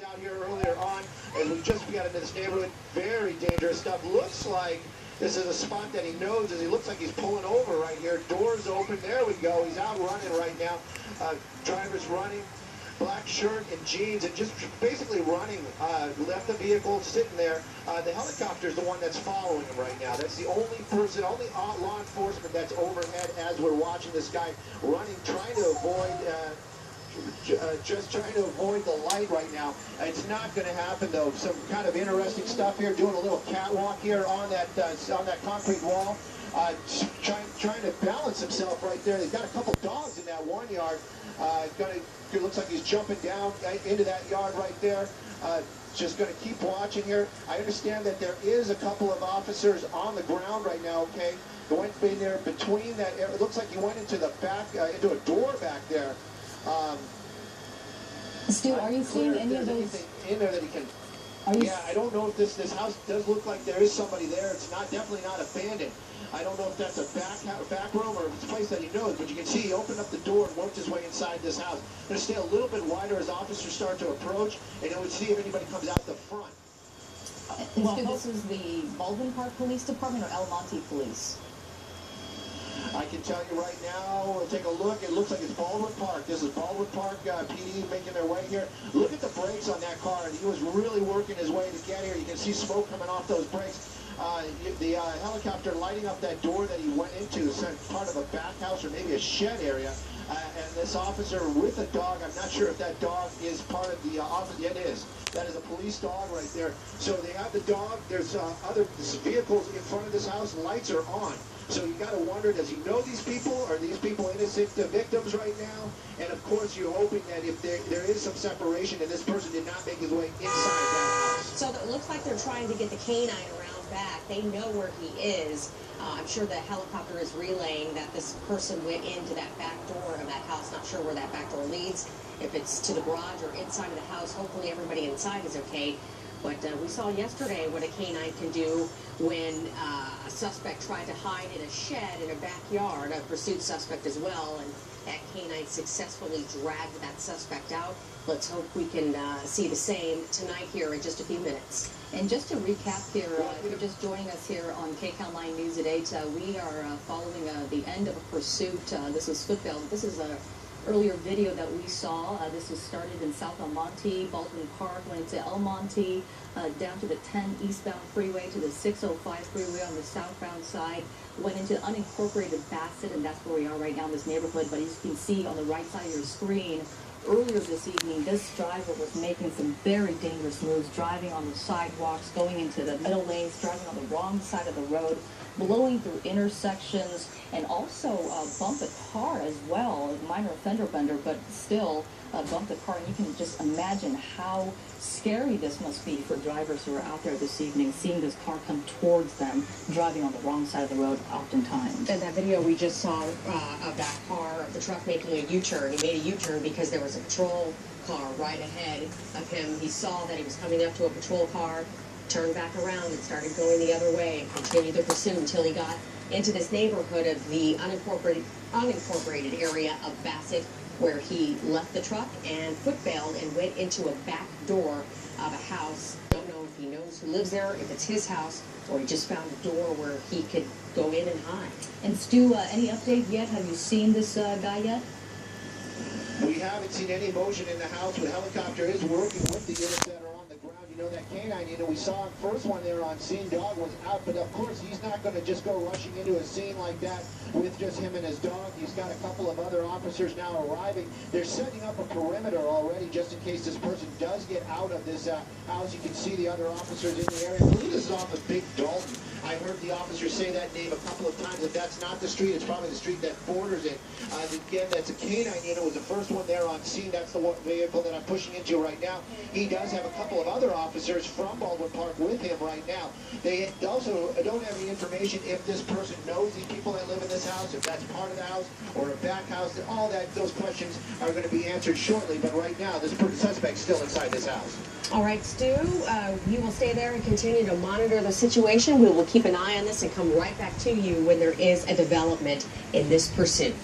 out here earlier on as we just got into this neighborhood. Very dangerous stuff. Looks like this is a spot that he knows, as he looks like he's pulling over right here. Doors open. There we go. He's out running right now. Driver's running. Black shirt and jeans, and just basically running. Left the vehicle sitting there. The helicopter is the one that's following him right now. That's the only person, only law enforcement that's overhead as we're watching this guy running, trying to avoid, just trying to avoid the light right now. It's not going to happen though. Some kind of interesting stuff here. Doing a little catwalk here on that concrete wall. Trying to balance himself right there. They've got a couple dogs in that one yard. It looks like he's jumping down into that yard right there. Just going to keep watching here. I understand that there is a couple of officers on the ground right now, okay? Going in there between that area. It looks like he went into the back, into a door back there. Stu, are you seeing any of those? In there that he can... Yeah, I don't know if this house does look like there is somebody there. It's definitely not abandoned. I don't know if that's a back room or if it's a place that he knows, but you can see he opened up the door and worked his way inside this house. Going to stay a little bit wider as officers start to approach, and then we'll see if anybody comes out the front. Well, Stu, this is the Baldwin Park Police Department or El Monte Police? I can tell you right now, we'll take a look. It looks like it's Baldwin Park. This is Baldwin Park PD making their way here. Look at the brakes on that car. He was really working his way to get here. You can see smoke coming off those brakes. The helicopter lighting up that door that he went into, part of a back house or maybe a shed area. And this officer with a dog, I'm not sure if that dog is part of the office. Yeah, it is. That is a police dog right there. So they have the dog. There's other vehicles in front of this house. Lights are on. So you got to wonder, does he know these people? Are these people innocent victims right now? And of course, you're hoping that if there is some separation and this person did not make his way inside that house. So it looks like they're trying to get the canine around back. They know where he is. I'm sure the helicopter is relaying that this person went into that back door of that house. Not sure where that back door leads, if it's to the garage or inside of the house. Hopefully everybody inside is okay. But we saw yesterday what a canine can do when a suspect tried to hide in a shed in a backyard, a pursuit suspect as well, and that canine successfully dragged that suspect out. Let's hope we can see the same tonight here in just a few minutes. And just to recap here, if you're just joining us here on KCAL 9 News at 8, we are following the end of a pursuit. This is Footbell. This is a earlier video that we saw. This was started in South El Monte, Baldwin Park, went to El Monte, down to the 10 eastbound freeway to the 605 freeway on the southbound side, went into unincorporated Bassett, and that's where we are right now in this neighborhood. But as you can see on the right side of your screen, earlier this evening, this driver was making some very dangerous moves, driving on the sidewalks, going into the middle lanes, driving on the wrong side of the road, blowing through intersections, and also bumped a car as well, a minor fender bender, but still bumped the car. And you can just imagine how scary this must be for drivers who are out there this evening, seeing this car come towards them, driving on the wrong side of the road oftentimes. And that video we just saw of that car, the truck making a U-turn. He made a U-turn because there was a patrol car right ahead of him. He saw that he was coming up to a patrol car, turned back around and started going the other way and continued the pursuit until he got into this neighborhood of the unincorporated area of Bassett, where he left the truck and foot-bailed and went into a back door of a house. Don't know if he knows who lives there, if it's his house, or he just found a door where he could go in and hide. And Stu, any update yet? Have you seen this guy yet? We haven't seen any motion in the house. The helicopter is working with the units that are on the ground. You know, that canine unit, we saw him first one there on scene. Dog was out, but of course he's not going to just go rushing into a scene like that with just him and his dog. He's got a couple of other officers now arriving. They're setting up a perimeter already just in case this person does get out of this house. You can see the other officers in the area. I believe this is off of Big Dalton. I heard the officer say that name a couple of times. If that's not the street, it's probably the street that borders it. Again, that's a canine unit. Was the first one there on scene. That's the vehicle that I'm pushing into right now. He does have a couple of other officers from Baldwin Park with him right now. They also don't have any information if this person knows these people that live in this house, if that's part of the house or a back house. All that, those questions are going to be answered shortly. But right now, this suspect's still inside this house. All right, Stu, you will stay there and continue to monitor the situation. We will keep an eye on this and come right back to you when there is a development in this pursuit.